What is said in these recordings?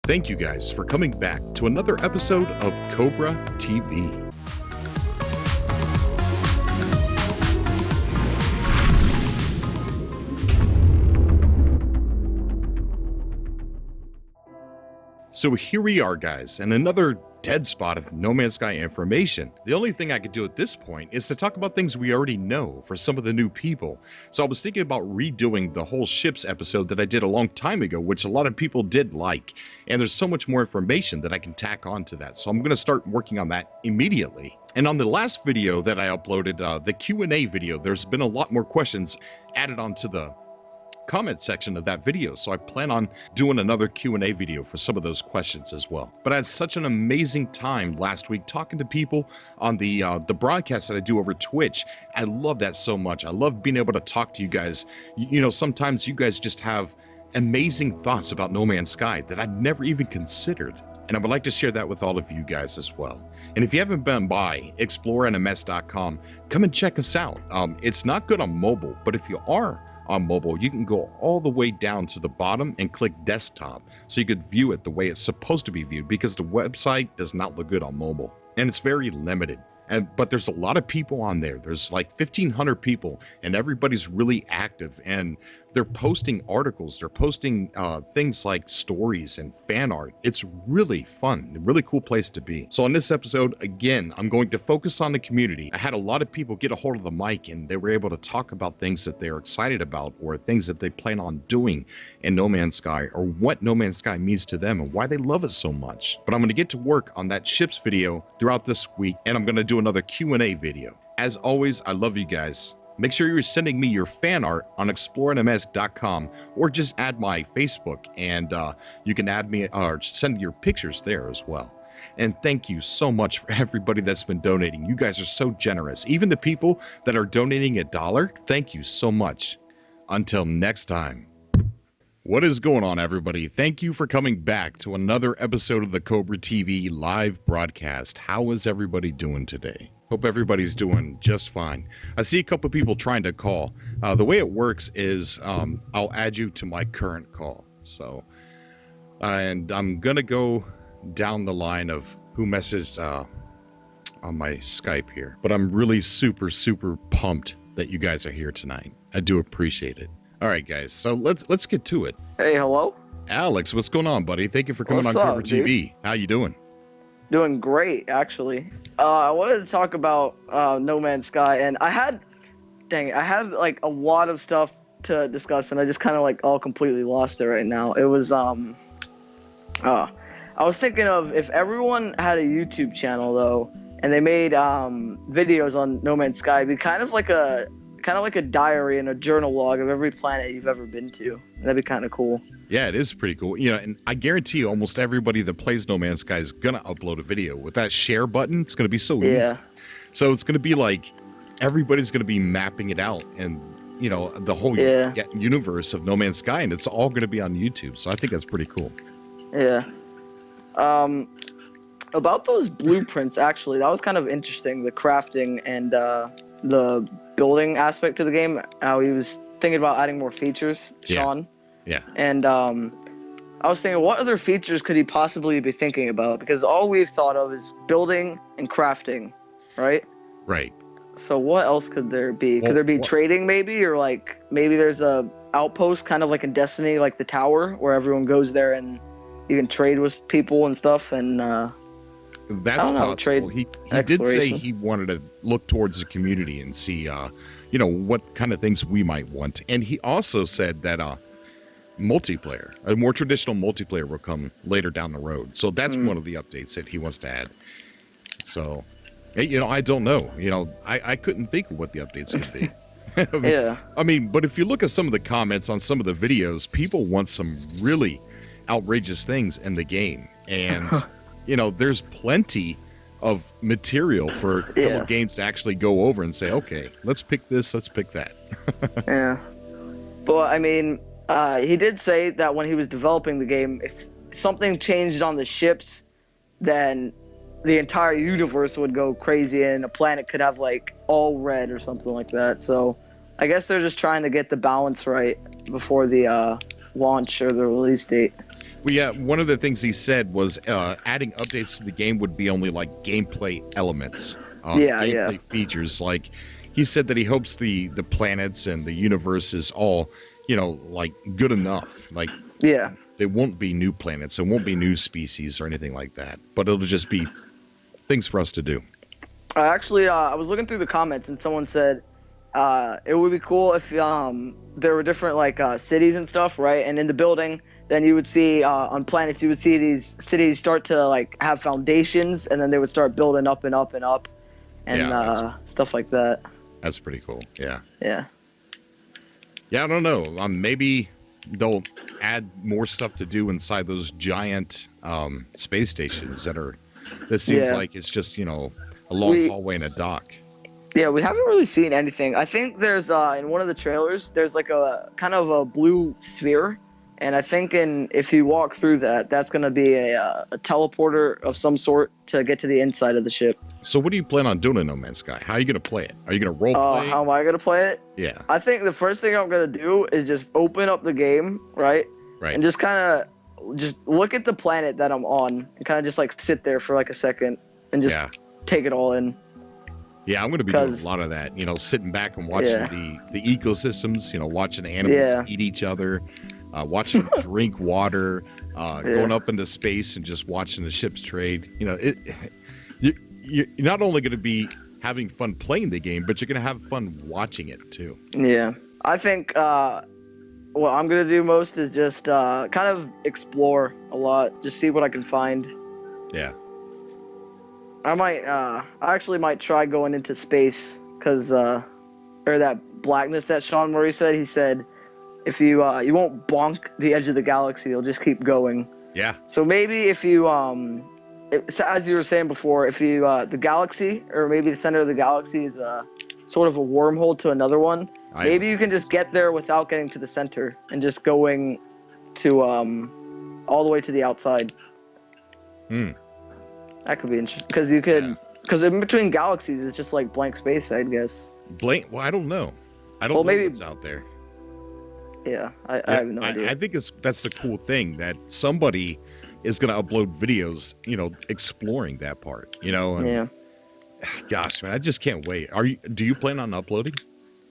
Thank you guys for coming back to another episode of Cobra TV. So here we are, guys, and another dead spot of No Man's Sky information. The only thing I could do at this point is to talk about things we already know for some of the new people. So I was thinking about redoing the whole ships episode that I did a long time ago, which a lot of people did like. And there's so much more information that I can tack on to that. So I'm going to start working on that immediately. And on the last video that I uploaded, the Q&A video, there's been a lot more questions added onto the comment section of that video, so I plan on doing another Q&A video for some of those questions as well. But I had such an amazing time last week talking to people on the broadcast that I do over Twitch. I love that so much. I love being able to talk to you guys. You know, sometimes you guys just have amazing thoughts about No Man's Sky that I'd never even considered. And I would like to share that with all of you guys as well. And if you haven't been by explorenms.com, come and check us out. It's not good on mobile, but if you are on mobile, you can go all the way down to the bottom and click desktop so you could view it the way it's supposed to be viewed, because the website does not look good on mobile and it's very limited. But there's a lot of people on there. There's like 1,500 people, and everybody's really active, and they're posting articles. They're posting things like stories and fan art. It's really fun, a really cool place to be. So on this episode, again, I'm going to focus on the community. I had a lot of people get a hold of the mic, and they were able to talk about things that they're excited about, or things that they plan on doing in No Man's Sky, or what No Man's Sky means to them and why they love it so much. But I'm going to get to work on that ships video throughout this week, and I'm going to do another Q&A video. As always, I love you guys. Make sure you're sending me your fan art on explorenms.com, or just add my Facebook, and you can add me or send your pictures there as well. And thank you so much for everybody that's been donating. You guys are so generous. Even the people that are donating $1, thank you so much. Until next time. What is going on, everybody? Thank you for coming back to another episode of the Cobra TV live broadcast. How is everybody doing today? Hope everybody's doing just fine. I see a couple people trying to call. The way it works is I'll add you to my current call. So, and I'm going to go down the line of who messaged on my Skype here. But I'm really super pumped that you guys are here tonight. I do appreciate it. All right, guys, so let's get to it. Hey, hello? Alex, what's going on, buddy? Thank you for coming on Cobra TV. How you doing? Doing great, actually. I wanted to talk about No Man's Sky, and I had like a lot of stuff to discuss, and I just kind of like all completely lost it right now. It was I was thinking of if everyone had a YouTube channel though, and they made videos on No Man's Sky, it'd be kind of like a diary and a journal log of every planet you've ever been to. That'd be kind of cool. Yeah, it is pretty cool. You know, and I guarantee you almost everybody that plays No Man's Sky is going to upload a video. With that share button, it's going to be so easy. So it's going to be like everybody's going to be mapping it out, and, you know, the whole universe of No Man's Sky, and it's all going to be on YouTube. So I think that's pretty cool. Yeah. About those blueprints, actually, that was kind of interesting, the crafting and the building aspect of the game, how he was thinking about adding more features, Sean. Yeah. And I was thinking, what other features could he possibly be thinking about? Because all we've thought of is building and crafting, right? Right. So what else could there be? Could there be trading maybe? Or like maybe there's a outpost kind of like in Destiny, like the tower, where everyone goes there and you can trade with people and stuff, and that's possible. He did say he wanted to look towards the community and see, you know, what kind of things we might want. And he also said that multiplayer, a more traditional multiplayer, will come later down the road. So that's one of the updates that he wants to add. So, you know, I don't know. You know, I couldn't think of what the updates would be. I mean, but if you look at some of the comments on some of the videos, people want some really outrageous things in the game. And you know, there's plenty of material for a couple of games to actually go over and say, okay, let's pick this, let's pick that. Yeah. But, I mean, he did say that when he was developing the game, if something changed on the ships, then the entire universe would go crazy and a planet could have, like, all red or something like that. So, I guess they're just trying to get the balance right before the launch or the release date. Well, yeah, one of the things he said was adding updates to the game would be only like gameplay elements, gameplay features. Like he said that he hopes the planets and the universe is all, like good enough. Like there won't be new planets, there won't be new species or anything like that, but it'll just be things for us to do. Actually, I was looking through the comments and someone said it would be cool if there were different like cities and stuff, right? And in the building, then you would see on planets, you would see these cities start to like have foundations, and then they would start building up and up and up, and stuff like that. That's pretty cool. Yeah. Yeah. Yeah, I don't know. Maybe they'll add more stuff to do inside those giant space stations that seems like it's just, a long hallway and a dock. Yeah, we haven't really seen anything. I think there's in one of the trailers, there's like a kind of a blue sphere. And I think if you walk through that, that's going to be a teleporter of some sort to get to the inside of the ship. So what do you plan on doing in No Man's Sky? How are you going to play it? Are you going to role play? How am I going to play it? Yeah. I think the first thing I'm going to do is just open up the game, right? Right. And just kind of just look at the planet that I'm on and kind of just like sit there for like a second and just take it all in. Yeah, I'm going to be doing a lot of that, sitting back and watching the ecosystems, watching the animals eat each other. Watching them drink water, going up into space and just watching the ships trade. You're not only going to be having fun playing the game, but you're going to have fun watching it too. Yeah. I think what I'm going to do most is just kind of explore a lot, just see what I can find. Yeah. I actually might try going into space because, or that blackness that Sean Murray said, he said, if you won't bonk the edge of the galaxy, you'll just keep going. Yeah. So maybe if you as you were saying before, if you the galaxy or maybe the center of the galaxy is sort of a wormhole to another one, maybe you can just get there without getting to the center and just going to all the way to the outside. That could be interesting because you could in between galaxies it's just like blank space, I guess. Blank? Well, I don't know. I don't know what's out there. Yeah, I have no idea. I think that's the cool thing, that somebody is going to upload videos, exploring that part, and, gosh, man, I just can't wait. Do you plan on uploading?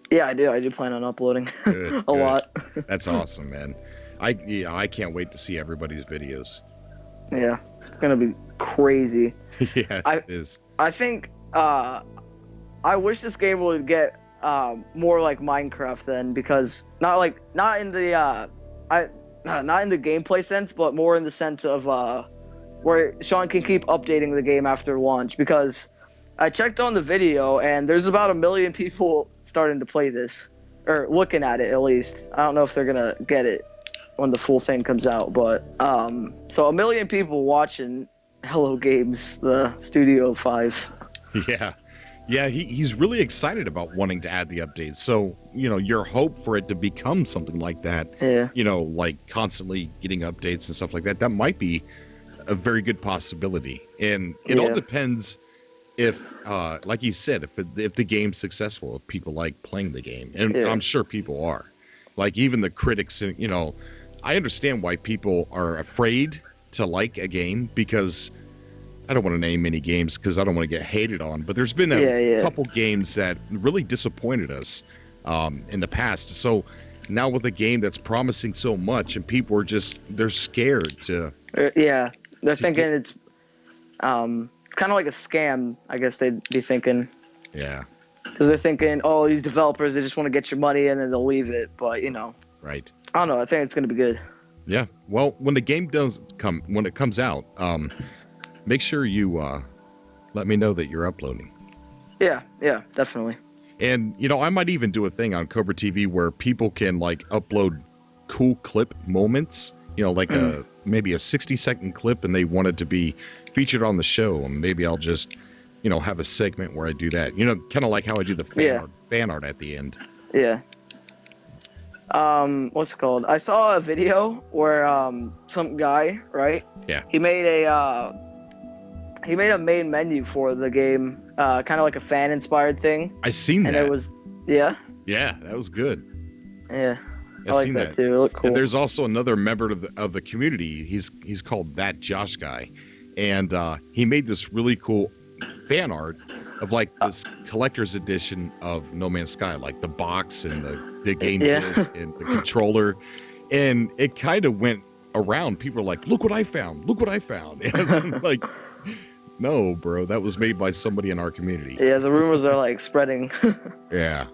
Yeah, I do. I do plan on uploading a lot. That's awesome, man. I can't wait to see everybody's videos. Yeah, it's going to be crazy. Yes, it is. I think I wish this game would get more like Minecraft then, because not in the gameplay sense, but more in the sense of where Sean can keep updating the game after launch, because I checked on the video and there's about 1 million people starting to play this, or looking at it at least. I don't know if they're gonna get it when the full thing comes out, but so 1 million people watching Hello Games, the Studio 5. Yeah, he's really excited about wanting to add the updates. So, your hope for it to become something like that, like constantly getting updates and stuff like that, that might be a very good possibility. And it all depends if, like you said, if the game's successful, if people like playing the game. And I'm sure people are. Like, even the critics, I understand why people are afraid to like a game, because I don't want to name any games because I don't want to get hated on, but there's been a couple games that really disappointed us in the past. So now with a game that's promising so much, and people are they're scared to. They're thinking it's kind of like a scam, I guess they'd be thinking. Yeah. Because they're thinking, oh, these developers, they just want to get your money and then they'll leave it. But, Right. I don't know. I think it's going to be good. Yeah. Well, when the game when it comes out, make sure you let me know that you're uploading. Yeah, definitely. And, I might even do a thing on Cobra TV where people can, like, upload cool clip moments, like maybe a 60-second clip, and they want it to be featured on the show. And maybe I'll just, have a segment where I do that. Kind of like how I do the fan art at the end. Yeah. What's it called? I saw a video where some guy, right? Yeah. He made a main menu for the game, kind of like a fan-inspired thing. I seen that. And it was, Yeah, that was good. Yeah. I like that too. It looked cool. And there's also another member of the community. He's called That Josh Guy, and he made this really cool fan art of like this collector's edition of No Man's Sky, like the box and the game disc and the controller, and it kind of went around. People were like, "Look what I found! Look what I found!" And it's like, no, bro, that was made by somebody in our community. Yeah, the rumors are like spreading. Yeah.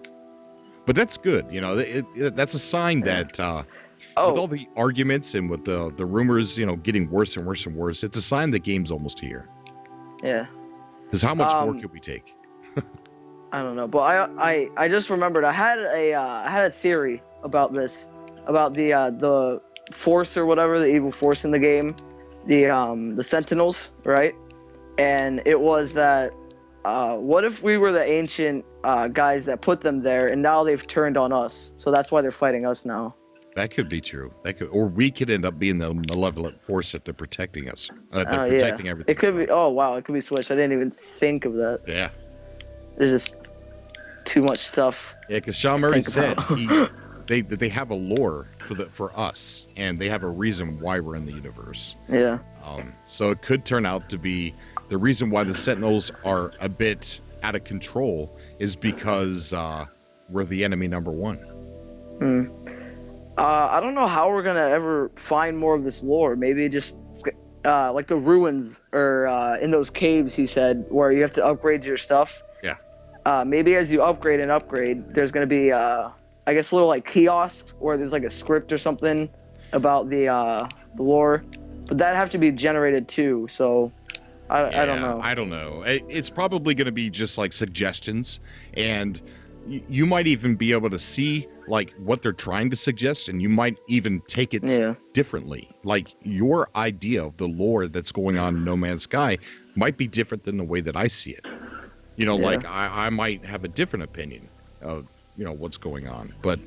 But that's good, you know. That's a sign that with all the arguments and with the rumors, you know, getting worse and worse and worse, it's a sign the game's almost here. Yeah. Because how much more could we take? I don't know, but I just remembered I had a theory about this, about the force or whatever, the evil force in the game, the Sentinels, right? And it was that. What if we were the ancient guys that put them there, and now they've turned on us? So that's why they're fighting us now. That could be true. Or we could end up being the malevolent force that they're protecting us. They're protecting everything. It could be. Oh wow, it could be switched. I didn't even think of that. Yeah. There's just too much stuff. Yeah, because Sean Murray said they have a lore for us, and they have a reason why we're in the universe. Yeah. So it could turn out to be. The reason why the Sentinels are a bit out of control is because we're the enemy number one. I don't know how we're gonna ever find more of this lore. Maybe just like the ruins or in those caves, he said, where you have to upgrade your stuff. Yeah. Maybe as you upgrade and upgrade, there's gonna be I guess little like kiosks where there's like a script or something about the lore, but that'd have to be generated too. So. I don't know. I don't know. It's probably going to be just like suggestions, and you might even be able to see like what they're trying to suggest, and you might even take it differently. Like your idea of the lore that's going on in No Man's Sky might be different than the way that I see it. You know, like I might have a different opinion of, you know, what's going on. But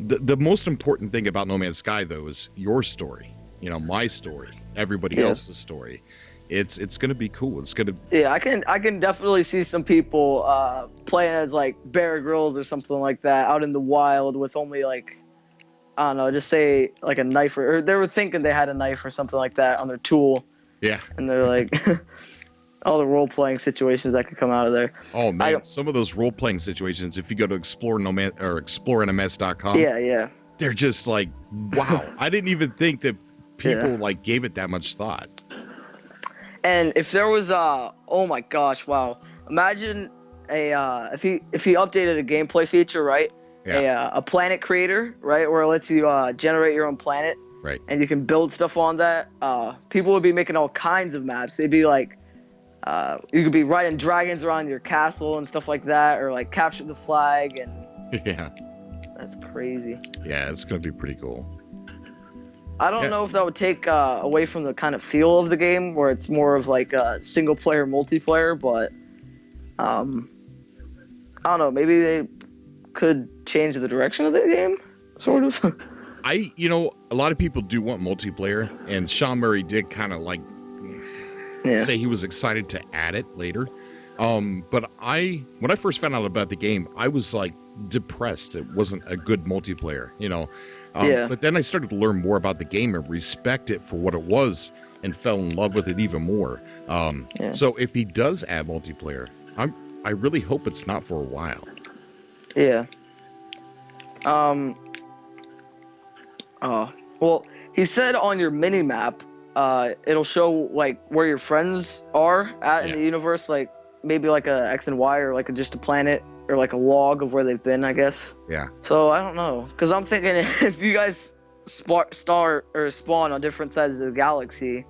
the most important thing about No Man's Sky, though, is your story. You know, my story, everybody else's story. It's going to be cool. It's going to. Yeah, I can definitely see some people playing as like Bear Grylls or something like that out in the wild with only like, I don't know, just say like a knife or they were thinking they had a knife or something like that on their tool. Yeah. And they're like, all the role playing situations that could come out of there. Oh man, some of those role playing situations. If you go to explorenms.com. Yeah. They're just like, wow. I didn't even think that people like gave it that much thought. And if there was oh my gosh, wow! Imagine if he updated a gameplay feature, right? Yeah. A planet creator, right, where it lets you generate your own planet, right? And you can build stuff on that. People would be making all kinds of maps. They'd be like, you could be riding dragons around your castle and stuff like that, or like capture the flag and. Yeah. That's crazy. Yeah, it's gonna be pretty cool. I don't know if that would take away from the kind of feel of the game, where it's more of like a single-player multiplayer, but I don't know. Maybe they could change the direction of the game, sort of. A lot of people do want multiplayer, and Sean Murray did kind of like say he was excited to add it later. But when I first found out about the game, I was like depressed. It wasn't a good multiplayer, you know. But then I started to learn more about the game and respect it for what it was and fell in love with it even more. So if he does add multiplayer, I really hope it's not for a while. Yeah. Well, he said on your mini map, it'll show like where your friends are at in the universe, like maybe like a X and Y or like just a planet. Or like a log of where they've been, I guess. Yeah. So I don't know, because I'm thinking if you guys spawn on different sides of the galaxy,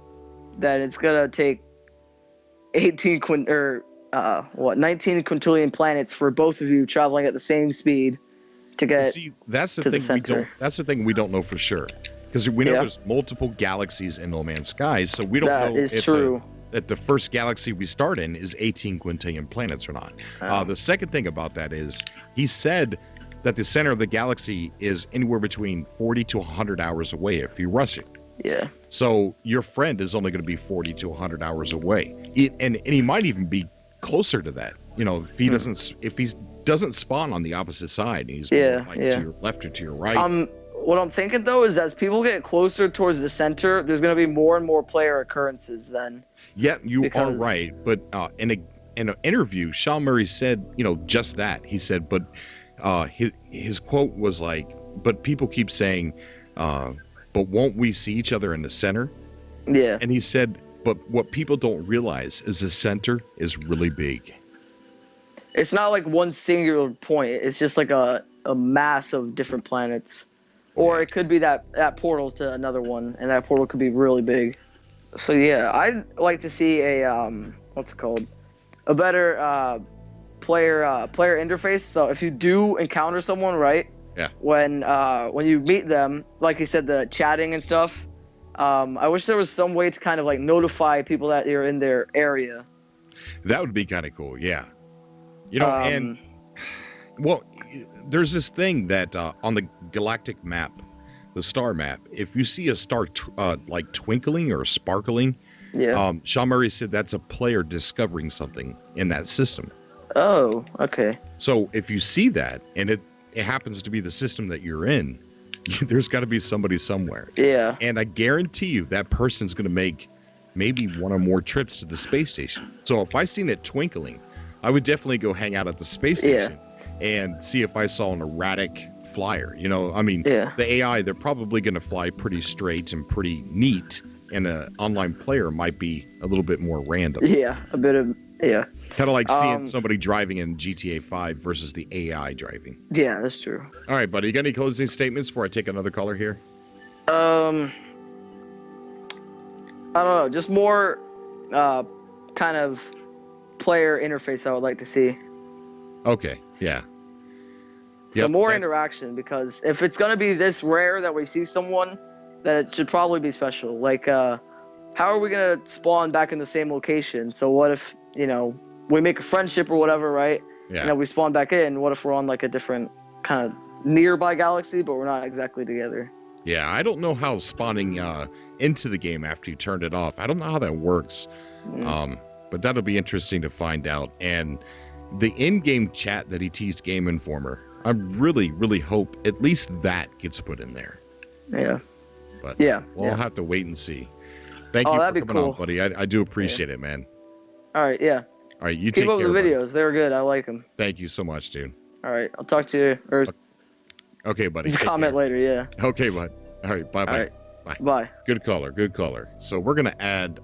then it's gonna take 19 quintillion planets for both of you traveling at the same speed to get. See, that's the to thing the center. That's the thing we don't know for sure, because we know there's multiple galaxies in No Man's Sky, so we don't know if the first galaxy we start in is 18 quintillion planets or not. The second thing about that is he said that the center of the galaxy is anywhere between 40 to 100 hours away if you rush it. Yeah. So your friend is only going to be 40 to 100 hours away. And he might even be closer to that. You know, if he doesn't spawn on the opposite side, he's more like to your left or to your right. what I'm thinking though is as people get closer towards the center, there's going to be more and more player occurrences then. Yeah, you are right. But in an interview, Sean Murray said, just that. He said, but his quote was like, but people keep saying, but won't we see each other in the center? Yeah. And he said, but what people don't realize is the center is really big. It's not like one singular point. It's just like a mass of different planets. Or it could be that portal to another one, and that portal could be really big. So yeah, I'd like to see a what's it called? A better player interface. So if you do encounter someone, right? Yeah. When you meet them, like you said, the chatting and stuff. I wish there was some way to kind of like notify people that you're in their area. That would be kind of cool, yeah. And well, there's this thing that on the galactic map, the star map, if you see a star like twinkling or sparkling, Sean Murray said that's a player discovering something in that system. Oh, okay. So if you see that and it happens to be the system that you're in, there's got to be somebody somewhere. Yeah. And I guarantee you that person's going to make maybe one or more trips to the space station. So if I seen it twinkling, I would definitely go hang out at the space station and see if I saw an erratic flyer. The AI, they're probably going to fly pretty straight and pretty neat, and an online player might be a little bit more random. Yeah, a bit of, yeah. Kind of like seeing somebody driving in GTA 5 versus the AI driving. Yeah, that's true. All right, buddy, you got any closing statements before I take another caller here? I don't know, just more kind of player interface I would like to see. Okay, yeah. So more interaction, because if it's going to be this rare that we see someone, then it should probably be special. Like, how are we going to spawn back in the same location? So what if, we make a friendship or whatever, right? Yeah. And then we spawn back in. What if we're on like a different kind of nearby galaxy, but we're not exactly together? Yeah, I don't know how spawning into the game after you turned it off. I don't know how that works. But that'll be interesting to find out. And the in-game chat that he teased Game Informer, I really, really hope at least that gets put in there. Yeah. But yeah, we'll have to wait and see. Thank you for coming on, buddy. I do appreciate it, man. All right, yeah. All right, you keep take up care, the videos. buddy. They're good. I like them. Thank you so much, dude. All right, I'll talk to you. Or okay, buddy. Comment later, yeah. Okay, bud. All right, bye-bye. All right. Bye. Good caller. So we're going to add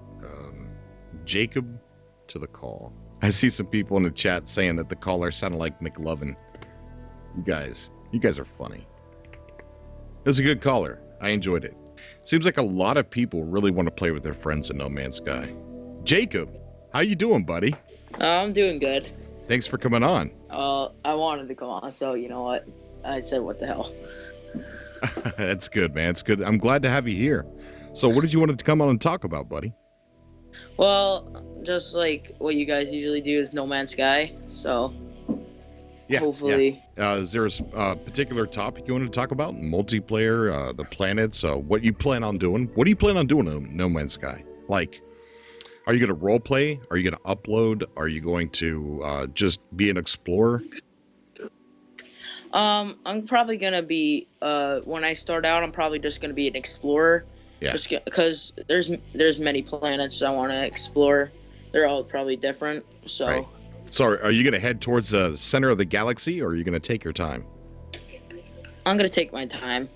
Jacob to the call. I see some people in the chat saying that the caller sounded like McLovin. You guys are funny. It was a good caller. I enjoyed it. Seems like a lot of people really want to play with their friends in No Man's Sky. Jacob, how you doing, buddy? I'm doing good. Thanks for coming on. I wanted to come on, so you know what? I said, what the hell? That's good, man. It's good. I'm glad to have you here. So what did you want to come on and talk about, buddy? Well, just like what you guys usually do is No Man's Sky, so hopefully. Yeah. Is there a particular topic you want to talk about? Multiplayer, the planets, what you plan on doing? What do you plan on doing in No Man's Sky? Like, are you going to role play? Are you going to upload? Are you going to just be an explorer? I'm probably going to be, when I start out, I'm probably just going to be an explorer. Yeah. Because there's many planets I want to explore. They're all probably different, so... Right. So are you going to head towards the center of the galaxy, or are you going to take your time? I'm going to take my time.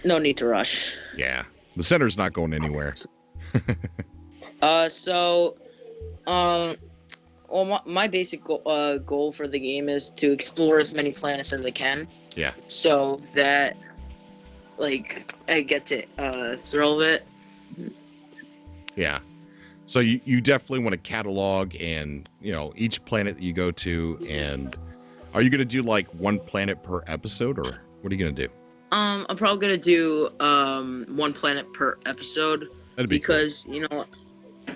No need to rush. Yeah. The center's not going anywhere. Well, my basic goal for the game is to explore as many planets as I can. Yeah. So that, like, I get to thrill of it. Yeah. So you definitely want to catalog and, each planet that you go to, and are you going to do like one planet per episode, or what are you going to do? I'm probably going to do one planet per episode. That'd be because, cool.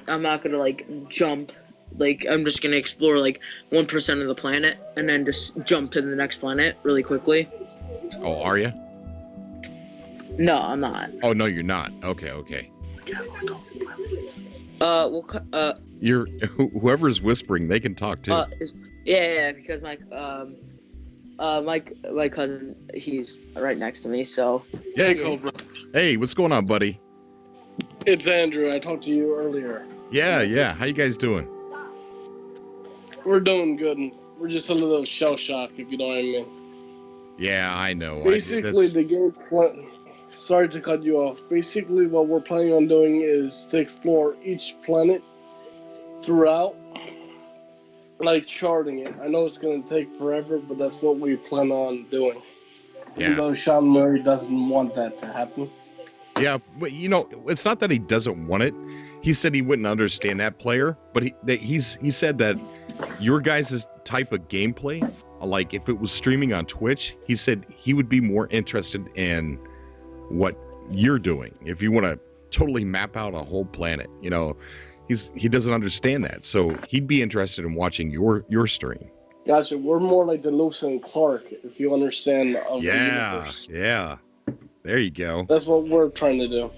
I'm not going to like jump. Like, I'm just going to explore like 1% of the planet and then just jump to the next planet really quickly. Oh, are you? No, I'm not. Oh, no, you're not. Okay. You're whoever's whispering, they can talk too. Yeah, because my my cousin, he's right next to me, so. Hey, Cobra. Hey, what's going on, buddy? It's Andrew. I talked to you earlier. Yeah. How you guys doing? We're doing good. We're just a little shell shocked, if you know what I mean. Yeah, I know. Basically, the game plan. Sorry to cut you off. Basically, what we're planning on doing is to explore each planet throughout, like charting it. I know it's going to take forever, but that's what we plan on doing. Yeah. Even though Sean Murray doesn't want that to happen. Yeah, but it's not that he doesn't want it. He said he wouldn't understand that player, but he said that your guys' type of gameplay, like if it was streaming on Twitch, he said he would be more interested in what you're doing. If you want to totally map out a whole planet, he doesn't understand that. So he'd be interested in watching your stream. Gotcha. We're more like the Lewis and Clark, if you understand, of the universe. Yeah. There you go. That's what we're trying to do.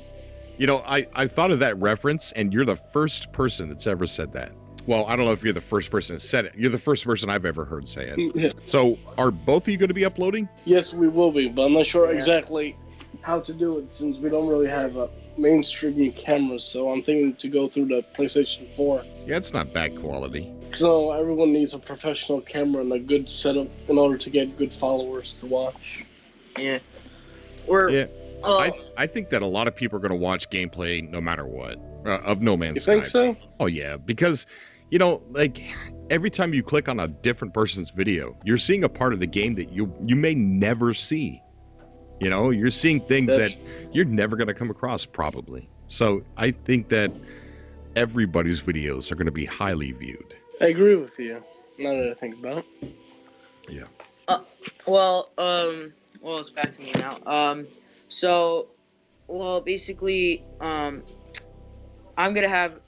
I thought of that reference, and you're the first person that's ever said that. Well, I don't know if you're the first person that said it. You're the first person I've ever heard say it. Yeah. So are both of you going to be uploading? Yes, we will be, but I'm not sure exactly how to do it since we don't really have a mainstream cameras. So I'm thinking to go through the PlayStation 4. Yeah, it's not bad quality. So everyone needs a professional camera and a good setup in order to get good followers to watch. Yeah. I think that a lot of people are going to watch gameplay no matter what of No Man's Sky. You think so? Oh yeah, because like every time you click on a different person's video, you're seeing a part of the game that you may never see. You're seeing things that you're never going to come across probably. So I think that everybody's videos are going to be highly viewed. I agree with you. Now that I think about it. Yeah. Well, it's back to me now. Basically, I'm gonna have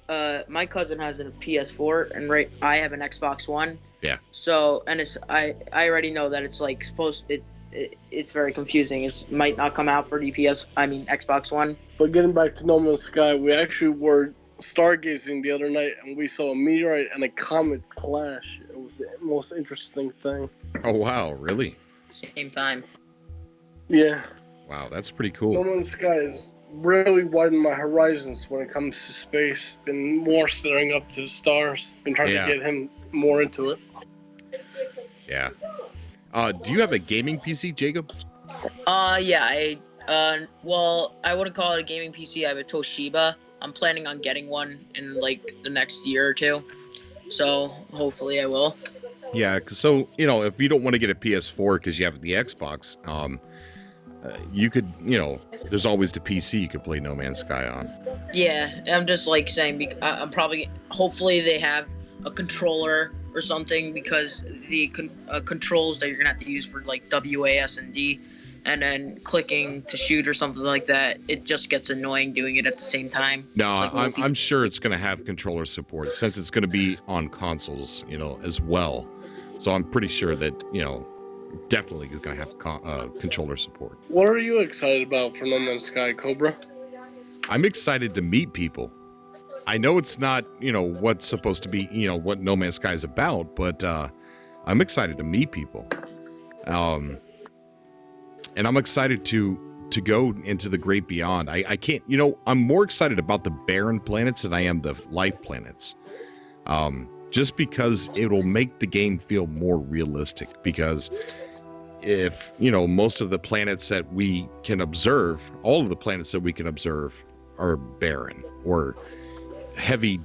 my cousin has a PS4 and I have an Xbox One. Yeah. So I already know that it's like it's very confusing. It might not come out for Xbox One. But getting back to No Man's Sky, we actually were stargazing the other night and we saw a meteorite and a comet clash. It was the most interesting thing. Oh wow, really? Same time. Yeah. Wow, that's pretty cool. No Man's Sky has really widened my horizons when it comes to space. Been more staring up to the stars. Been trying to get him more into it. Yeah. Do you have a gaming PC, Jacob? Yeah. I wouldn't call it a gaming PC. I have a Toshiba. I'm planning on getting one in like the next year or two. So hopefully I will. Yeah. So if you don't want to get a PS4 because you have the Xbox, you could, there's always the PC you could play No Man's Sky on. Yeah, I'm just like saying, hopefully they have a controller or something, because the controls that you're gonna have to use for like WASD and then clicking to shoot or something like that, it just gets annoying doing it at the same time. No, I'm sure it's gonna have controller support since it's gonna be on consoles, as well. So I'm pretty sure that, definitely is going to have controller support. What are you excited about for No Man's Sky, Cobra? I'm excited to meet people. I know it's not, what's supposed to be, what No Man's Sky is about, but I'm excited to meet people. And I'm excited to go into the great beyond. I can't, I'm more excited about the barren planets than I am the life planets. Just because it'll make the game feel more realistic. Because if, most of the planets that we can observe, all of the planets that we can observe are barren or heavily,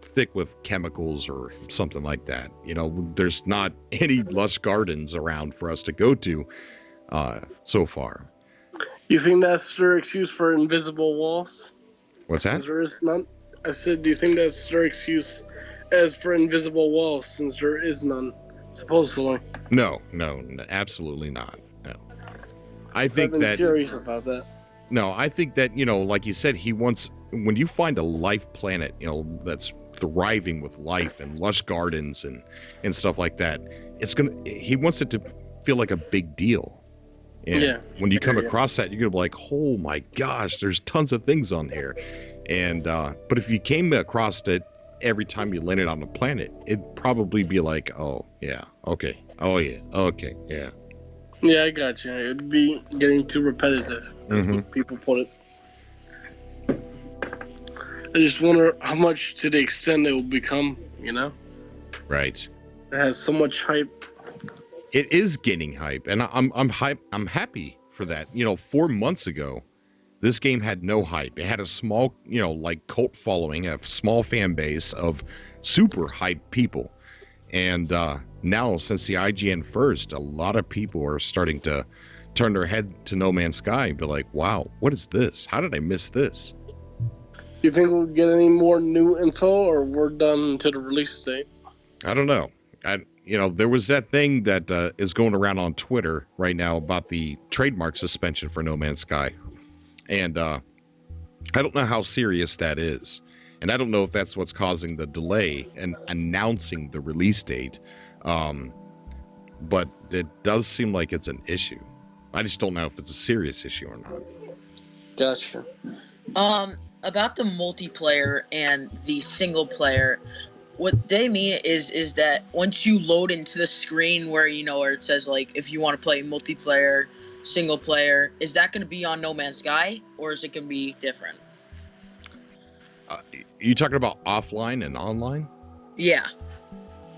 thick with chemicals or something like that. There's not any lush gardens around for us to go to so far. You think that's their excuse for invisible walls? What's that? Since there is none. I said, do you think that's their excuse as for invisible walls, since there is none, supposedly? No, absolutely not. No. I think I've been curious about that. No, I think that, like you said, he wants, when you find a life planet, that's thriving with life and lush gardens and stuff like that, he wants it to feel like a big deal. And when you come across that, you're gonna be like, oh my gosh, there's tons of things on here. And but if you came across it every time you landed on a planet, it'd probably be like, oh yeah, okay, oh yeah, okay, yeah. Yeah, I got you. It'd be getting too repetitive, as Mhm. people put it. I just wonder how much to the extent it will become, you know? Right. It has so much hype. It is gaining hype, and I'm hype. I'm happy for that. 4 months ago, this game had no hype. It had a small, like cult following, a small fan base of super hyped people. And now, since the IGN first, a lot of people are starting to turn their head to No Man's Sky and be like, wow, what is this? How did I miss this? Do you think we'll get any more new info, or we're done to the release date? I don't know. There was that thing that is going around on Twitter right now about the trademark suspension for No Man's Sky. And I don't know how serious that is. And I don't know if that's what's causing the delay in announcing the release date. But it does seem like it's an issue. I just don't know if it's a serious issue or not. Gotcha. About the multiplayer and the single player, what they mean is that once you load into the screen where it says like if you want to play multiplayer, single player, is that going to be on No Man's Sky or is it going to be different? You talking about offline and online? Yeah.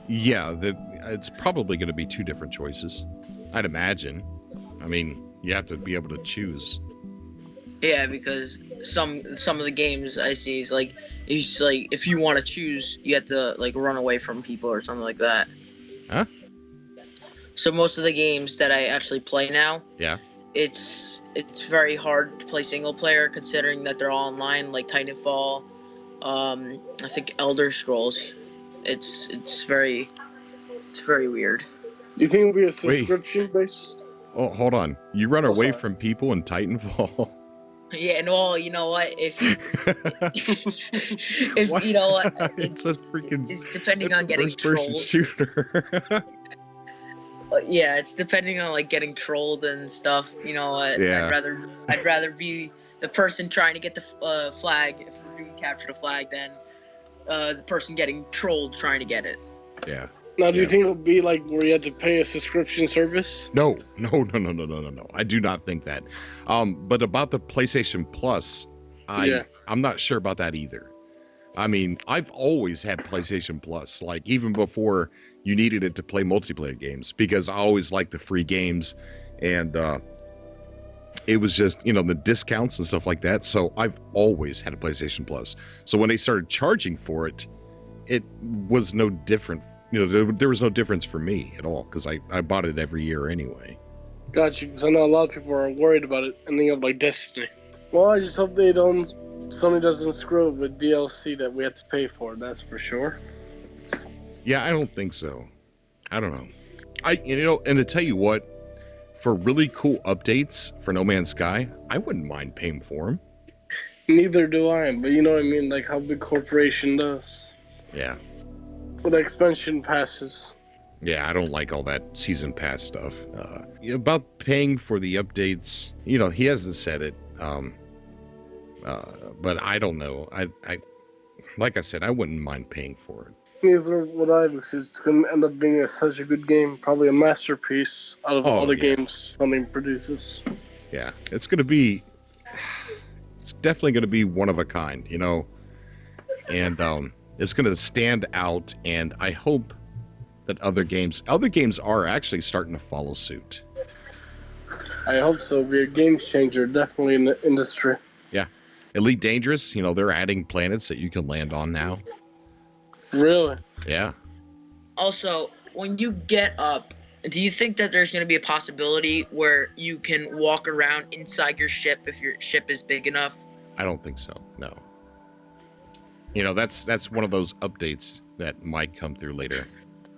Yeah, it's probably going to be two different choices, I'd imagine. I mean, you have to be able to choose. Yeah, because some of the games I see is like it's like if you want to choose, you have to like run away from people or something like that. Huh? So most of the games that I actually play now, yeah, it's very hard to play single player considering that they're all online, like Titanfall, I think Elder Scrolls. It's very weird. Do you think it'll be a subscription based? Oh, hold on. You run away from people in Titanfall? Yeah, and well, you know what? If What? you know what, it's a freaking. it's depending It's on a getting first-person trolled. shooter. Yeah, it's depending on like getting trolled and stuff. You know what? Yeah. I'd rather be the person trying to get the flag if we're doing capture the flag than the person getting trolled trying to get it. Yeah. Now, do you Yeah. think it'll be like where you have to pay a subscription service? No. I do not think that. But about the PlayStation Plus, I'm not sure about that either. I mean, I've always had PlayStation Plus, like even before you needed it to play multiplayer games, because I always liked the free games, and it was just the discounts and stuff like that. So I've always had a PlayStation Plus. So when they started charging for it, it was no different. There was no difference for me at all because I bought it every year anyway. Gotcha, because I know a lot of people are worried about it ending up like Destiny. Well, I just hope Sony doesn't screw up with DLC that we have to pay for, that's for sure. Yeah, I don't think so. I don't know. And to tell you what, for really cool updates for No Man's Sky, I wouldn't mind paying for them. Neither do I, but you know what I mean, like how big corporation does. Yeah. With expansion passes. Yeah, I don't like all that season pass stuff. About paying for the updates, he hasn't said it. But I don't know. I like I said, I wouldn't mind paying for it. Neither would I, because it's going to end up being such a good game, probably a masterpiece out of all the games Sony produces. Yeah, it's definitely going to be one of a kind, and it's going to stand out, and I hope that other games are actually starting to follow suit. I hope so. It'll be a game changer, definitely in the industry. Yeah. Elite Dangerous, they're adding planets that you can land on now. Really? Yeah. Also, when you get up, do you think that there's going to be a possibility where you can walk around inside your ship if your ship is big enough? I don't think so. No. That's one of those updates that might come through later.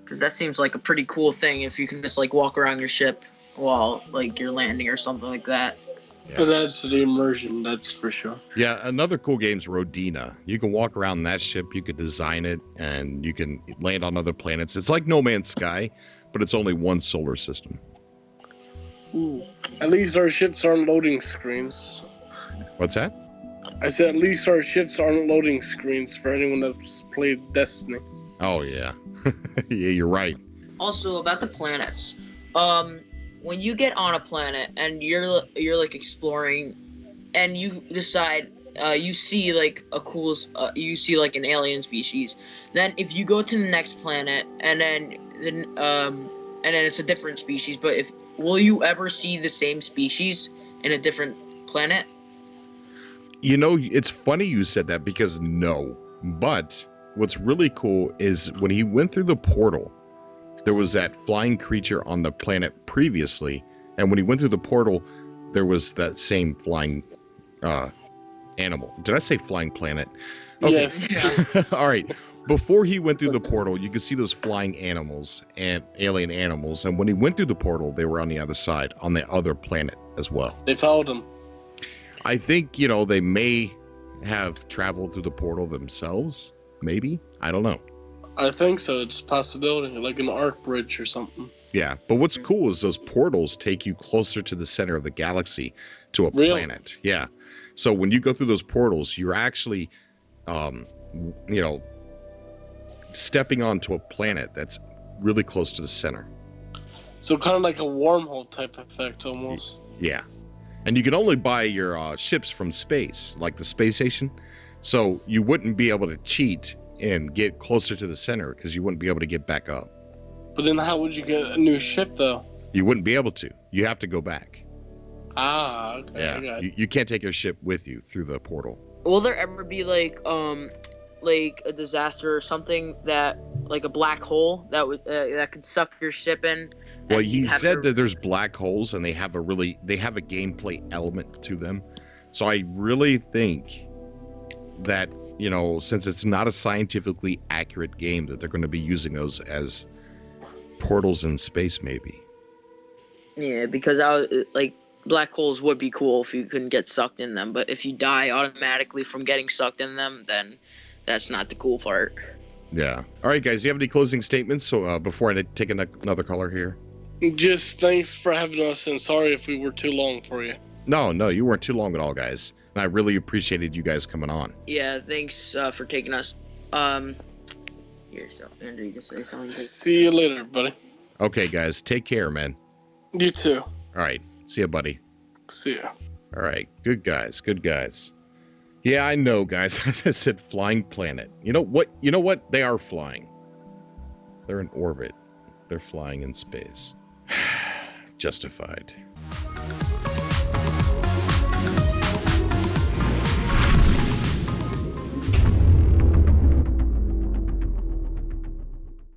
Because that seems like a pretty cool thing if you can just like walk around your ship while like you're landing or something like that. Yeah. It adds to the immersion, that's for sure. Yeah, another cool game is Rodina. You can walk around that ship, you could design it, and you can land on other planets. It's like No Man's Sky, but it's only one solar system. Ooh. At least our ships aren't loading screens. What's that? I said at least our ships aren't loading screens for anyone that's played Destiny. Oh yeah, yeah, you're right. Also about the planets. When you get on a planet and you're like exploring, and you decide you see like you see like an alien species. Then if you go to the next planet and then it's a different species, but will you ever see the same species in a different planet? You know, it's funny you said that because no. But what's really cool is when he went through the portal, there was that flying creature on the planet previously, and when he went through the portal, there was that same flying animal. Did I say flying planet? Okay. Yes. All right. Before he went through the portal, you could see those flying animals and alien animals, and when he went through the portal, they were on the other side, on the other planet as well. They followed him. I think, you know, they may have traveled through the portal themselves. Maybe. I don't know. I think so. It's a possibility, like an arc bridge or something. Yeah. But what's cool is those portals take you closer to the center of the galaxy to a Really? planet. Yeah. So when you go through those portals, you're actually, you know, stepping onto a planet that's really close to the center. So kind of like a wormhole type effect almost. Yeah. And you can only buy your ships from space, like the space station. So you wouldn't be able to cheat and get closer to the center because you wouldn't be able to get back up. But then how would you get a new ship, though? You wouldn't be able to. You have to go back. Ah, okay. I got Yeah. it. You can't take your ship with you through the portal. Will there ever be like a disaster or something that like a black hole that could suck your ship in? Well, and he you'd have said to- that there's black holes and they have a gameplay element to them. So I really think that, you know, since it's not a scientifically accurate game, that they're going to be using those as portals in space, maybe. Yeah, because like black holes would be cool if you couldn't get sucked in them, but if you die automatically from getting sucked in them, then that's not the cool part. Yeah. All right, guys, do you have any closing statements? So before I take another caller here. Just thanks for having us, and sorry if we were too long for you. No, you weren't too long at all, guys. And I really appreciated you guys coming on. Yeah, thanks for taking us. Here, so Andrew, you can say something. See you later, buddy. Okay, guys, take care, man. You too. All right. See ya, buddy. See ya. All right. Good guys. Good guys. Yeah, I know, guys. I said flying planet. You know what? They are flying. They're in orbit. They're flying in space. Justified.